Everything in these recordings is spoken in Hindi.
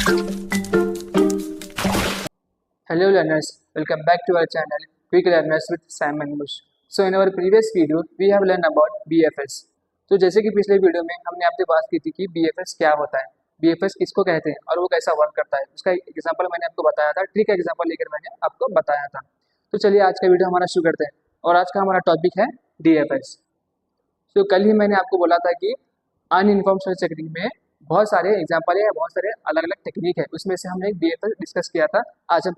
Hello learners, welcome back to our channel Quick Learners with Simon Bush. So in our previous video we have learned about BFS. तो जैसे कि पिछले वीडियो में हमने आपसे बात की थी कि BFS क्या होता है, BFS किसको कहते हैं और वो कैसा वर्क करता है, उसका एग्जांपल मैंने आपको बताया था, ट्रिक एग्जांपल लेकर मैंने आपको बताया था। तो चलिए आज का वीडियो हमारा शुरू करते हैं और आज का हमारा टॉपिक है DFS। तो कल ही मैंने आपको बोला था कि अनइन्फॉर्म्ड सर्च टेक्निक में बहुत सारे एग्जाम्पल है, बहुत सारे अलग अलग टेक्निक है, उसमें से हमने DFS डिस्कस किया था। आज हम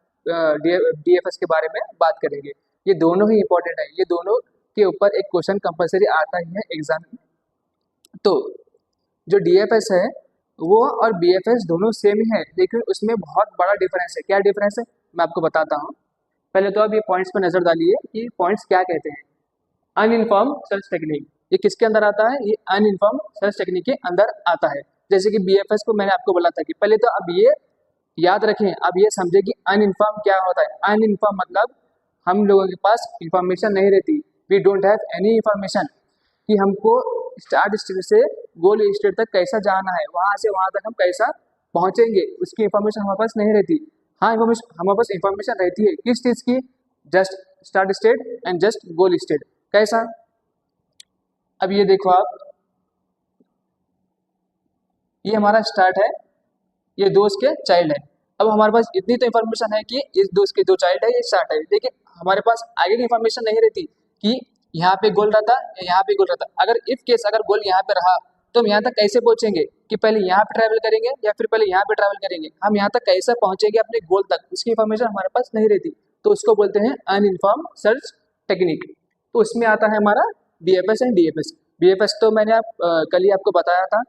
DFS के बारे में बात करेंगे। ये दोनों ही इंपॉर्टेंट है, ये दोनों के ऊपर एक क्वेश्चन कंपलसरी आता ही है एग्जाम में। तो जो DFS है वो और BFS दोनों सेम ही है, लेकिन उसमें बहुत बड़ा डिफरेंस है। क्या डिफरेंस है मैं आपको बताता हूँ। पहले तो आप ये पॉइंट्स पर नजर डालिए कि पॉइंट्स क्या कहते हैं। अनइन्फॉर्म सर्च टेक्निक ये किसके अंदर आता है, ये अनइन्फॉर्म सर्च टेक्निक के अंदर आता है। जैसे कि BFS को मैंने आपको बोला था कि पहले तो अब ये याद रखें, अब ये समझे कि अनइन्फॉर्म क्या होता है। अनइन्फॉर्म मतलब हम लोगों के पास इंफॉर्मेशन नहीं रहती, we don't have any information कि हमको स्टार्ट स्टेट से गोल स्टेट तक कैसा जाना है, वहां से वहां तक हम कैसा पहुंचेंगे, उसकी इंफॉर्मेशन हमारे पास नहीं रहती। हाँ, इंफॉर्मेशन हमारे पास इंफॉर्मेशन रहती है किस चीज की, just start state and just goal state. कैसा, अब ये देखो आप, ये हमारा स्टार्ट है, ये दोस्त के चाइल्ड है। अब हमारे पास इतनी तो इन्फॉर्मेशन है कि इस दोस्त के दो चाइल्ड है, ये स्टार्ट है, लेकिन हमारे पास आगे की इन्फॉर्मेशन नहीं रहती कि यहाँ पे गोल रहता या यहाँ पे गोल रहता। अगर इफ केस अगर गोल यहाँ पे रहा तो हम यहाँ तक कैसे पहुंचेंगे, कि पहले यहाँ पे ट्रैवल करेंगे या फिर पहले यहाँ पे ट्रैवल करेंगे, हम यहाँ तक कैसे पहुंचेंगे अपने गोल तक, उसकी इन्फॉर्मेशन हमारे पास नहीं रहती। तो उसको बोलते हैं अनइन्फॉर्म सर्च टेक्निक। तो उसमें आता है हमारा BFS एंड DFS। BFS तो मैंने कल ही आपको बताया था।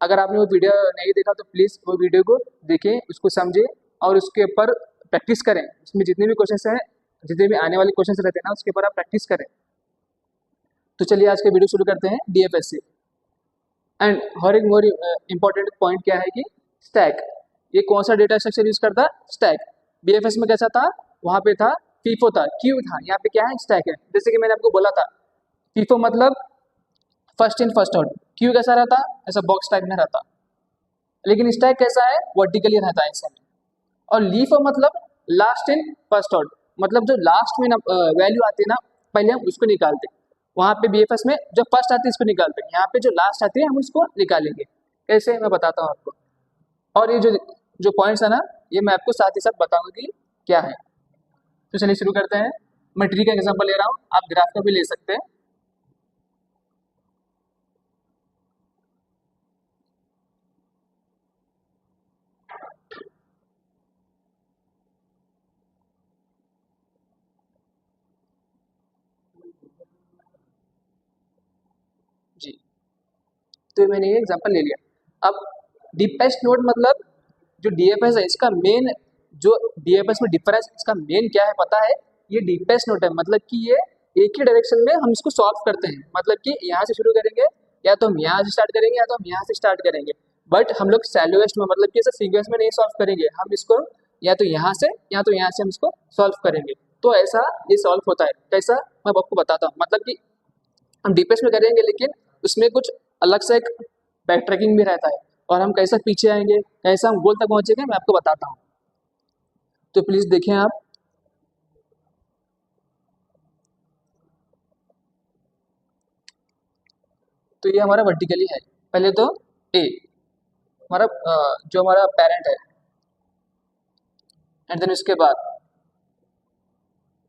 अगर आपने वो वीडियो नहीं देखा तो प्लीज़ वो वीडियो को देखें, उसको समझें और उसके ऊपर प्रैक्टिस करें। उसमें जितने भी क्वेश्चंस हैं, जितने भी आने वाले क्वेश्चंस रहते हैं ना, उसके ऊपर आप प्रैक्टिस करें। तो चलिए आज का वीडियो शुरू करते हैं DFS से। एंड हर एक मोर इम्पॉर्टेंट पॉइंट क्या है कि स्टैक, ये कौन सा डेटा स्ट्रक्चर यूज करता है, स्टैक। BFS में कैसा था, वहाँ पे था फीफो था, क्यू था, यहाँ पे क्या है, स्टैक है। जैसे कि मैंने आपको बोला था, फीफो मतलब first in first out, Q कैसा रहता, ऐसा बॉक्स टाइप में रहता, लेकिन स्टैक कैसा है, वर्टिकली रहता है ऐसा में। और लीफ मतलब लास्ट इन फर्स्ट आउट, मतलब जो लास्ट में वैल्यू आती है ना, पहले हम उसको निकालते हैं। वहाँ पे BFS में जो फर्स्ट आती है इसको निकालते हैं, यहाँ पे जो लास्ट आती है हम उसको निकालेंगे। कैसे, मैं बताता हूँ आपको। और ये जो जो पॉइंट्स है ना, ये मैं आपको साथ ही साथ बताऊंगा कि क्या है। तो चलिए शुरू करते हैं। मैं ट्री का एग्जाम्पल ले रहा हूँ, आप ग्राफ का भी ले सकते हैं। जी, तो मैंने ये एग्जांपल ले लिया। अब डीपेस्ट नोड मतलब जो DFS है इसका मेन, जो DFS में डिफरेंस इसका मेन क्या है पता है, ये डीपेस्ट नोड है, मतलब कि ये एक ही डायरेक्शन में हम इसको सॉल्व करते हैं। मतलब कि यहाँ से शुरू करेंगे, या तो हम यहाँ से स्टार्ट करेंगे या तो हम यहाँ से स्टार्ट करेंगे, बट हम लोग सैलोएस्ट में, मतलब कि ऐसे सीक्वेंस में नहीं सॉल्व करेंगे, हम इसको या तो यहाँ से या तो यहाँ से हम इसको सॉल्व करेंगे। तो ऐसा ये सॉल्व होता है। कैसा, मैं आपको बताता हूँ। मतलब कि हम डीपेस्ट में करेंगे, लेकिन उसमें कुछ अलग से एक बैक ट्रैकिंग भी रहता है, और हम कैसे पीछे आएंगे, कैसे हम गोल तक पहुंचेंगे, मैं आपको बताता हूँ। तो प्लीज देखें आप। तो ये हमारा वर्टिकली है। पहले तो ए हमारा जो हमारा पेरेंट है, एंड देन उसके बाद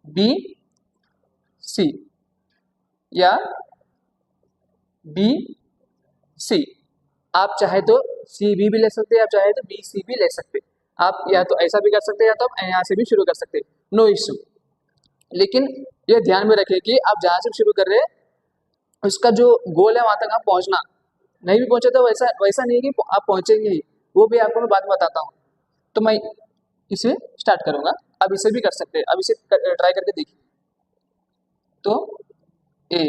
BC या BC, आप चाहे तो CB भी ले सकते हैं, आप चाहे तो BC भी ले सकते हैं। आप या तो ऐसा भी कर सकते हैं या तो आप यहाँ से भी शुरू कर सकते हैं, नो इश्यू। लेकिन ये ध्यान में रखें कि आप जहाँ से शुरू कर रहे हैं उसका जो गोल है वहां तक आप पहुंचना, नहीं भी पहुंचे तो वैसा वैसा नहीं है कि आप पहुंचेंगे ही, वो भी आपको मैं बाद में बताता हूँ। तो मैं इसे स्टार्ट करूंगा, अब इसे भी कर सकते हैं, अब इसे ट्राई करके देखिए। तो ए,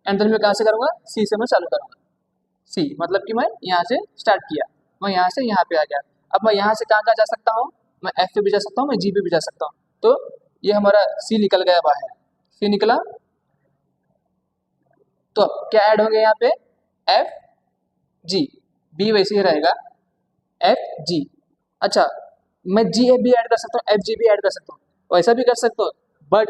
एंड देन मैं कहाँ से करूंगा, C से मैं चालू करूंगा। C मतलब कि मैं यहाँ से स्टार्ट किया, मैं यहाँ से यहाँ पे आ गया। अब मैं यहाँ से कहाँ कहाँ जा सकता हूँ, मैं F पे भी जा सकता हूँ, मैं G पे भी जा सकता हूँ। तो ये हमारा C निकल गया बाहर, C निकला। तो अब क्या ऐड होंगे यहाँ पे, F G, B वैसे ही रहेगा, F G। अच्छा, मैं जी एफ भी ऐड कर सकता हूँ, एफ जी भी ऐड कर सकता हूँ, वैसा भी कर सकता हूँ, बट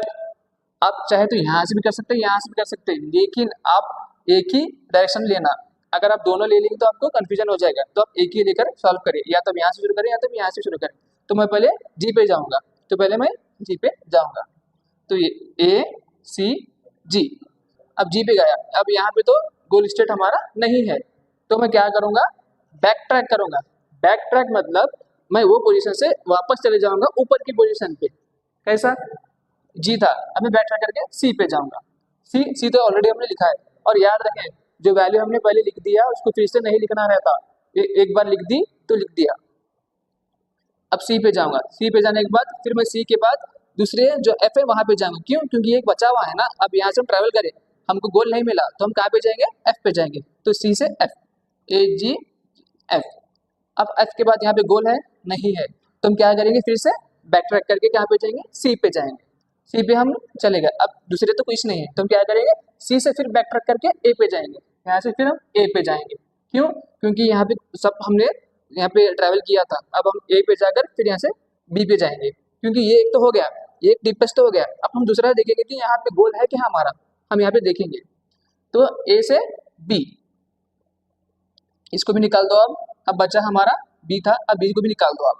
आप चाहे तो यहाँ से भी कर सकते हैं, यहाँ से भी कर सकते हैं, लेकिन आप एक ही डायरेक्शन लेना। अगर आप दोनों ले लेंगे तो आपको कंफ्यूजन हो जाएगा, तो आप एक ही लेकर सॉल्व करिए, या तो आप यहाँ से शुरू करें या तो आप यहाँ से शुरू करें। तो मैं पहले जी पे जाऊँगा, तो पहले मैं जी पे जाऊँगा, तो ये ए सी जी, अब जी पे गया। अब यहाँ पे तो गोल स्टेट हमारा नहीं है, तो मैं क्या करूँगा, बैक ट्रैक करूँगा। बैक ट्रैक मतलब मैं वो पोजीशन से वापस चले जाऊँगा ऊपर की पोजीशन पे। कैसा, जी था, अब मैं बैक ट्रैक करके सी पे जाऊँगा। सी तो ऑलरेडी हमने लिखा है, और याद रखें जो वैल्यू हमने पहले लिख दिया उसको फिर से नहीं लिखना रहता, एक बार लिख दी तो लिख दिया। अब सी पे जाऊँगा, सी पे जाने के बाद फिर मैं सी के बाद दूसरे जो एफ है वहाँ पे जाऊँगा। क्यों? क्योंकि एक बचा हुआ है ना, अब यहाँ से हम ट्रैवल करें, हमको गोल नहीं मिला तो हम कहाँ पे जाएंगे, एफ पे जाएंगे, तो सी से एफ, ए जी एफ। अब एफ के बाद यहाँ पे गोल है नहीं है, तो हम क्या करेंगे, फिर से बैक ट्रैक करके कहाँ पे जाएंगे, सी पे जाएंगे। सी पे हम चले गए, अब दूसरे तो कुछ नहीं है, तो हम क्या करेंगे, सी से फिर बैक ट्रैक करके ए पे जाएंगे, यहाँ से फिर हम ए पे जाएंगे। क्यों? क्योंकि यहाँ पे सब हमने यहाँ पे ट्रैवल किया था, अब हम ए पे जाकर फिर यहाँ से बी पे जाएंगे, क्योंकि ये एक तो हो गया, ये एक डीपेस्ट तो हो गया। अब हम दूसरा देखेंगे कि यहाँ पे गोल है क्या हमारा, हम यहाँ पे देखेंगे, तो ए से बी, इसको भी निकाल दो। अब बचा हमारा बी था, अब बी को भी निकाल दो आप।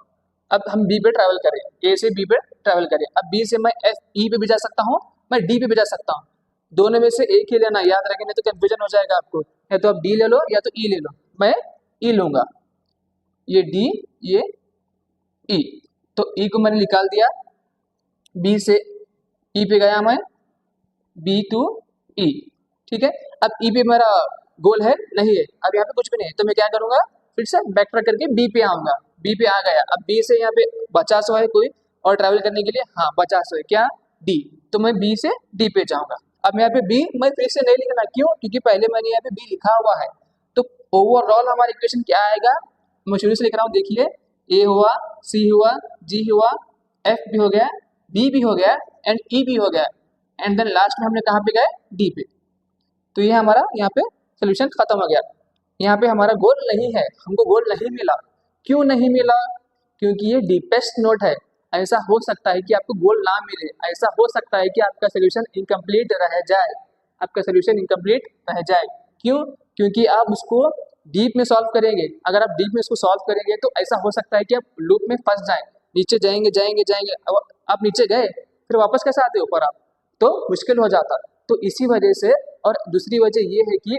अब हम बी पे ट्रैवल करें, ए से बी पे ट्रैवल करें, अब बी से मैं एफ ई पे भी जा सकता हूँ, मैं डी पे भी जा सकता हूँ, दोनों में से एक ही लेना, याद रखें नहीं तो कंफ्यूजन हो जाएगा आपको, या तो आप डी ले लो या तो ई ले लो, मैं ई लूंगा, ये डी ये ई, तो ई को मैंने निकाल दिया, बी से ई पे गया मैं, बी टू ई, ठीक है। अब ई पे मेरा गोल है नहीं है, अब यहाँ पे कुछ भी नहीं है, तो मैं क्या करूँगा, फिर से बैक ट्रैक करके बी पे आऊँगा, बी पे आ गया। अब बी से यहाँ पे 50 है कोई और ट्रैवल करने के लिए, हाँ 50 है क्या, डी, तो मैं बी से डी पे जाऊँगा। अब यहाँ पे बी मैं फिर से नहीं लिखना, क्यों? क्योंकि पहले मैंने यहाँ पे बी लिखा हुआ है, तो ओवरऑल हमारा इक्वेशन क्या आएगा, मैं शुरू से लिख रहा हूँ, देखिए, ए हुआ, सी हुआ, जी हुआ, एफ भी हो गया, बी भी हो गया, एंड ई भी हो गया, एंड देन लास्ट में हमने कहाँ पे गए, डी पे। तो ये हमारा यहाँ पे सोल्यूशन खत्म हो गया। यहाँ पे हमारा गोल नहीं है, हमको गोल नहीं मिला। क्यों नहीं मिला? क्योंकि ये डीपेस्ट नोट है। ऐसा हो सकता है कि आपको गोल ना मिले, ऐसा हो सकता है कि आपका सोल्यूशन इनकम्प्लीट रह जाए, आपका सोल्यूशन इनकम्प्लीट रह जाए। क्यों? क्योंकि आप उसको डीप में सॉल्व करेंगे, अगर आप डीप में इसको सॉल्व करेंगे तो ऐसा हो सकता है कि आप लूप में फंस जाएं, नीचे जाएंगे जाएंगे जाएंगे, अब आप नीचे गए फिर वापस कैसे आते ऊपर आप, तो मुश्किल हो जाता। तो इसी वजह से, और दूसरी वजह ये है कि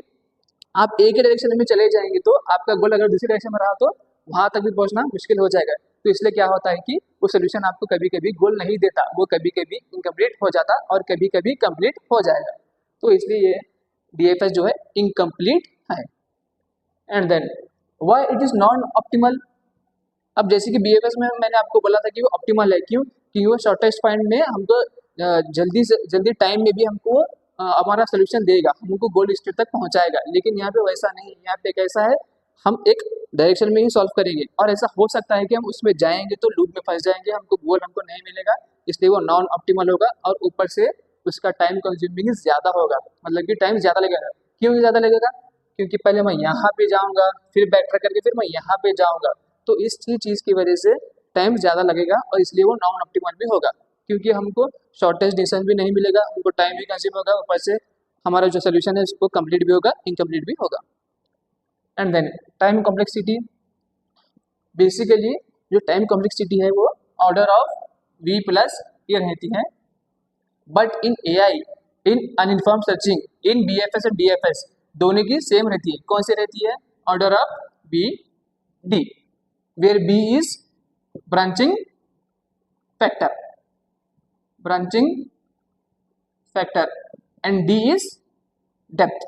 आप एक ही डायरेक्शन में चले जाएंगे तो आपका गोल अगर दूसरी डायरेक्शन में रहा तो वहां तक भी पहुंचना मुश्किल हो जाएगा। तो इसलिए क्या होता है कि वो सोल्यूशन आपको कभी कभी गोल नहीं देता, वो कभी कभी इनकम्प्लीट हो जाता और कभी कभी कंप्लीट हो जाएगा। तो इसलिए ये डीएफएस जो है इनकम्प्लीट है। And then why it is non optimal. अब जैसे कि बीएफएस में मैंने आपको बोला था कि वो ऑप्टिमल है, क्यों? कि वो शॉर्टेस्ट पॉइंट में हमको जल्दी से जल्दी टाइम में भी हमको हमारा सोल्यूशन देगा, हमको गोल स्टेट तक पहुंचाएगा। लेकिन यहाँ पे वैसा नहीं है, यहाँ पे कैसा है, हम एक डायरेक्शन में ही सॉल्व करेंगे और ऐसा हो सकता है कि हम उसमें जाएंगे तो लूप में फंस जाएंगे, हमको गोल हमको नहीं मिलेगा, इसलिए वो नॉन ऑप्टिमल होगा। और ऊपर से उसका टाइम कंज्यूमिंग ज़्यादा होगा, मतलब कि टाइम ज़्यादा लगेगा। क्यों ज़्यादा लगेगा? क्योंकि पहले मैं यहाँ पे जाऊँगा, फिर बैक ट्रैक करके फिर मैं यहाँ पे जाऊँगा, तो इस चीज़ की वजह से टाइम ज़्यादा लगेगा और इसलिए वो नॉन ऑप्टिमल भी होगा, क्योंकि हमको शॉर्टेस्ट डिस्टेंस भी नहीं मिलेगा, हमको टाइम भी कंज्यूम होगा, ऊपर से हमारा जो सोल्यूशन है उसको कंप्लीट भी होगा, इनकम्प्लीट भी होगा। And then time complexity, basically जो टाइम कॉम्प्लेक्सिटी है वो ऑर्डर ऑफ वी प्लस ये रहती है, but in AI, in uninform searching, in BFS और डीएफएस दोनों की सेम रहती है। कौन सी रहती है? Order of B D, where B is branching factor, branching factor, and D is depth.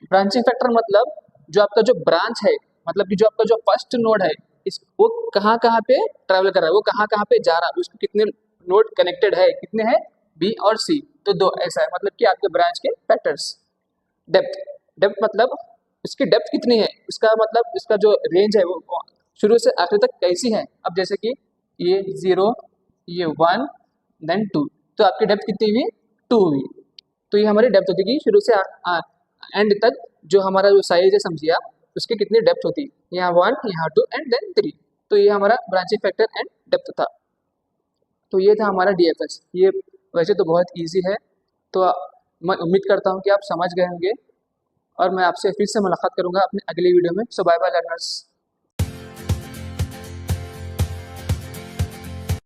Branching factor मतलब जो आपका जो ब्रांच है, मतलब कि जो आपका जो फर्स्ट नोड है, इस वो कहाँ कहाँ पे ट्रैवल कर रहा है, वो कहाँ कहाँ पे जा रहा है, उसके कितने नोड कनेक्टेड है, कितने हैं, बी और सी, तो दो, ऐसा है मतलब कि आपके ब्रांच के फैक्टर्स। डेप्थ, डेप्थ मतलब उसकी डेप्थ कितनी है, उसका मतलब इसका जो रेंज है वो शुरू से आखिर तक कैसी है। अब जैसे कि ये 0, ये 1, देन 2, तो आपकी डेप्थ कितनी हुई, 2 हुई। तो ये हमारी डेप्थ होती है शुरू से एंड तक, जो हमारा जो साइज है समझिए आप, उसकी कितनी डेप्थ होती है, यहाँ 1, यहाँ 2 एंड देन 3। तो ये हमारा ब्रांचिंग फैक्टर एंड डेप्थ था। तो ये था हमारा डीएफएस। ये वैसे तो बहुत ईजी है, तो मैं उम्मीद करता हूँ कि आप समझ गए होंगे, और मैं आपसे फिर से मुलाकात करूँगा अपने अगली वीडियो में। सो बाय बाय लर्नर्स।